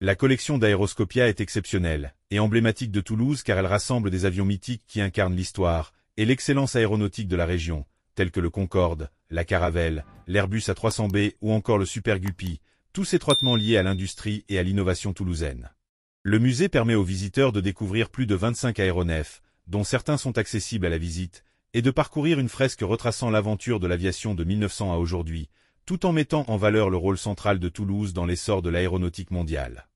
La collection d'Aeroscopia est exceptionnelle et emblématique de Toulouse car elle rassemble des avions mythiques qui incarnent l'histoire et l'excellence aéronautique de la région, tels que le Concorde, la Caravelle, l'Airbus A300B ou encore le Super Guppy, tous étroitement liés à l'industrie et à l'innovation toulousaine. Le musée permet aux visiteurs de découvrir plus de 25 aéronefs, dont certains sont accessibles à la visite, et de parcourir une fresque retraçant l'aventure de l'aviation de 1900 à aujourd'hui, tout en mettant en valeur le rôle central de Toulouse dans l'essor de l'aéronautique mondiale.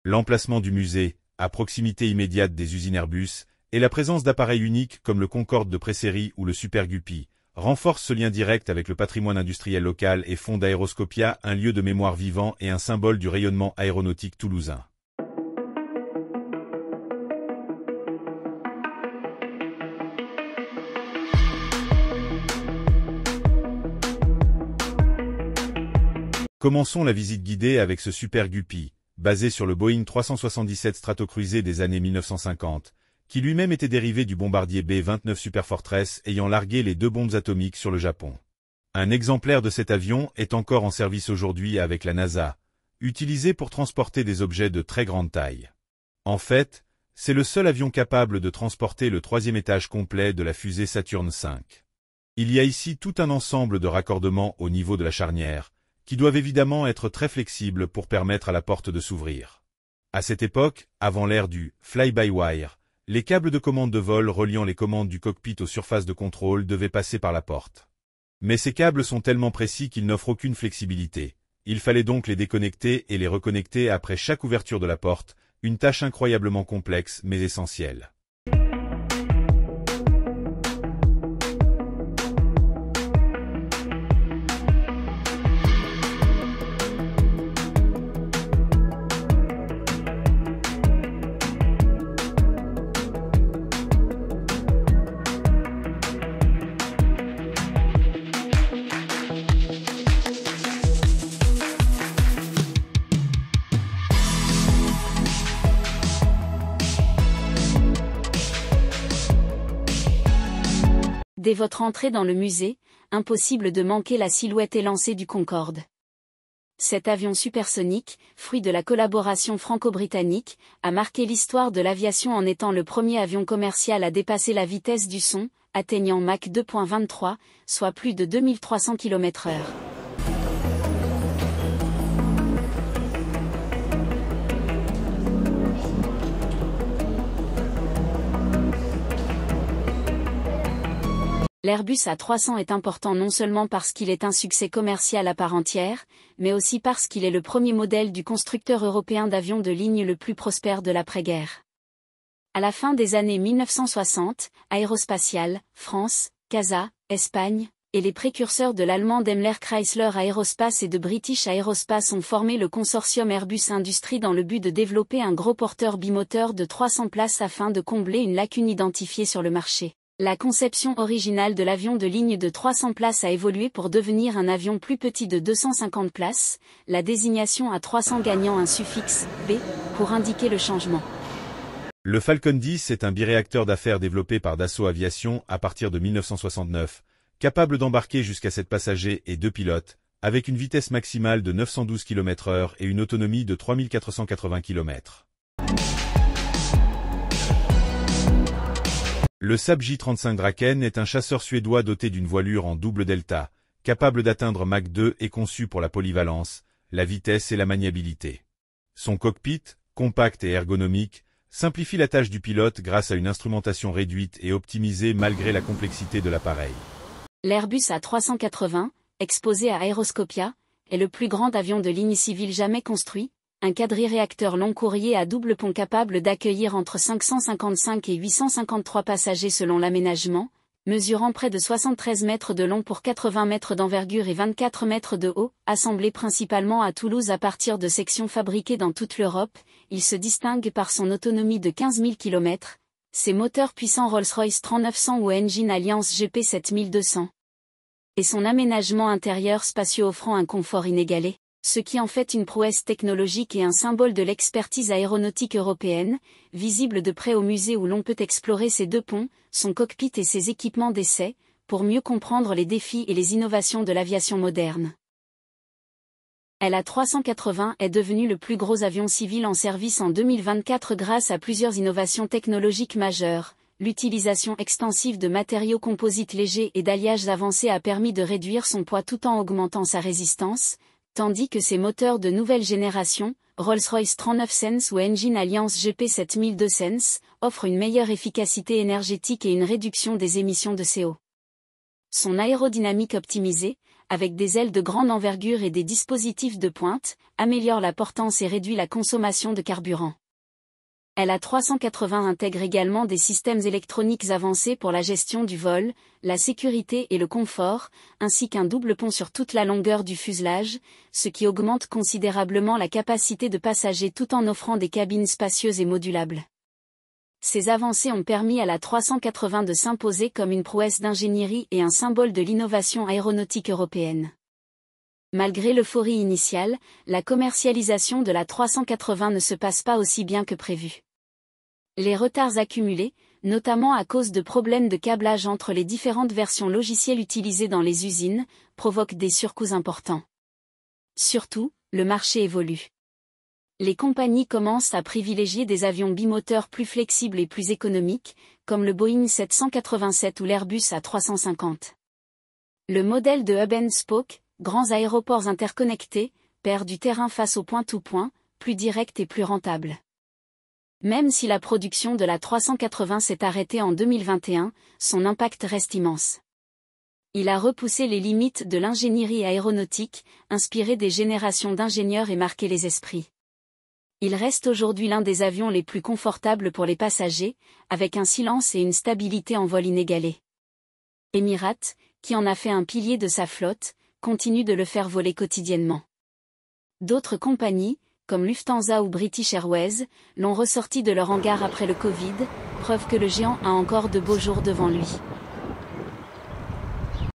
L'emplacement du musée, à proximité immédiate des usines Airbus, et la présence d'appareils uniques comme le Concorde de Presserie ou le Super Guppy, renforcent ce lien direct avec le patrimoine industriel local et font d'Aeroscopia un lieu de mémoire vivant et un symbole du rayonnement aéronautique toulousain. Commençons la visite guidée avec ce Super Guppy, basé sur le Boeing 377 Stratocruiser des années 1950, qui lui-même était dérivé du bombardier B-29 Superfortress ayant largué les 2 bombes atomiques sur le Japon. Un exemplaire de cet avion est encore en service aujourd'hui avec la NASA, utilisé pour transporter des objets de très grande taille. En fait, c'est le seul avion capable de transporter le 3e étage complet de la fusée Saturn V. Il y a ici tout un ensemble de raccordements au niveau de la charnière, qui doivent évidemment être très flexibles pour permettre à la porte de s'ouvrir. À cette époque, avant l'ère du fly-by-wire, les câbles de commande de vol reliant les commandes du cockpit aux surfaces de contrôle devaient passer par la porte. Mais ces câbles sont tellement précis qu'ils n'offrent aucune flexibilité. Il fallait donc les déconnecter et les reconnecter après chaque ouverture de la porte, une tâche incroyablement complexe mais essentielle. Dès votre entrée dans le musée, impossible de manquer la silhouette élancée du Concorde. Cet avion supersonique, fruit de la collaboration franco-britannique, a marqué l'histoire de l'aviation en étant le premier avion commercial à dépasser la vitesse du son, atteignant Mach 2.23, soit plus de 2300 km/h. L'Airbus A300 est important non seulement parce qu'il est un succès commercial à part entière, mais aussi parce qu'il est le premier modèle du constructeur européen d'avions de ligne le plus prospère de l'après-guerre. À la fin des années 1960, Aérospatiale, France, CASA, Espagne, et les précurseurs de l'allemand Daimler Chrysler Aerospace et de British Aerospace ont formé le consortium Airbus Industrie dans le but de développer un gros porteur bimoteur de 300 places afin de combler une lacune identifiée sur le marché. La conception originale de l'avion de ligne de 300 places a évolué pour devenir un avion plus petit de 250 places, la désignation A300 gagnant un suffixe « B » pour indiquer le changement. Le Falcon 10 est un biréacteur d'affaires développé par Dassault Aviation à partir de 1969, capable d'embarquer jusqu'à 7 passagers et 2 pilotes, avec une vitesse maximale de 912 km/h et une autonomie de 3480 km. Le Saab J-35 Draken est un chasseur suédois doté d'une voilure en double delta, capable d'atteindre Mach 2 et conçu pour la polyvalence, la vitesse et la maniabilité. Son cockpit, compact et ergonomique, simplifie la tâche du pilote grâce à une instrumentation réduite et optimisée malgré la complexité de l'appareil. L'Airbus A380, exposé à Aeroscopia, est le plus grand avion de ligne civile jamais construit, un quadriréacteur long courrier à double pont capable d'accueillir entre 555 et 853 passagers selon l'aménagement, mesurant près de 73 mètres de long pour 80 mètres d'envergure et 24 mètres de haut, assemblé principalement à Toulouse à partir de sections fabriquées dans toute l'Europe, il se distingue par son autonomie de 15 000 km, ses moteurs puissants Rolls-Royce 3900 ou Engine Alliance GP 7200, et son aménagement intérieur spacieux offrant un confort inégalé, ce qui en fait une prouesse technologique et un symbole de l'expertise aéronautique européenne, visible de près au musée où l'on peut explorer ses 2 ponts, son cockpit et ses équipements d'essai, pour mieux comprendre les défis et les innovations de l'aviation moderne. l'A380 est devenu le plus gros avion civil en service en 2024 grâce à plusieurs innovations technologiques majeures. L'utilisation extensive de matériaux composites légers et d'alliages avancés a permis de réduire son poids tout en augmentant sa résistance, tandis que ses moteurs de nouvelle génération, Rolls-Royce 39 Sense ou Engine Alliance GP7002 Sense, offrent une meilleure efficacité énergétique et une réduction des émissions de CO. Son aérodynamique optimisée, avec des ailes de grande envergure et des dispositifs de pointe, améliore la portance et réduit la consommation de carburant. l'A380 intègre également des systèmes électroniques avancés pour la gestion du vol, la sécurité et le confort, ainsi qu'un double pont sur toute la longueur du fuselage, ce qui augmente considérablement la capacité de passagers tout en offrant des cabines spacieuses et modulables. Ces avancées ont permis à l'A380 de s'imposer comme une prouesse d'ingénierie et un symbole de l'innovation aéronautique européenne. Malgré l'euphorie initiale, la commercialisation de l'A380 ne se passe pas aussi bien que prévu. Les retards accumulés, notamment à cause de problèmes de câblage entre les différentes versions logicielles utilisées dans les usines, provoquent des surcoûts importants. Surtout, le marché évolue. Les compagnies commencent à privilégier des avions bimoteurs plus flexibles et plus économiques, comme le Boeing 787 ou l'Airbus A350. Le modèle de hub and spoke, grands aéroports interconnectés, perd du terrain face au point-to-point, plus direct et plus rentable. Même si la production de l'A380 s'est arrêtée en 2021, son impact reste immense. Il a repoussé les limites de l'ingénierie aéronautique, inspiré des générations d'ingénieurs et marqué les esprits. Il reste aujourd'hui l'un des avions les plus confortables pour les passagers, avec un silence et une stabilité en vol inégalés. Emirates, qui en a fait un pilier de sa flotte, continue de le faire voler quotidiennement. D'autres compagnies, comme Lufthansa ou British Airways, l'ont ressorti de leur hangar après le Covid, preuve que le géant a encore de beaux jours devant lui.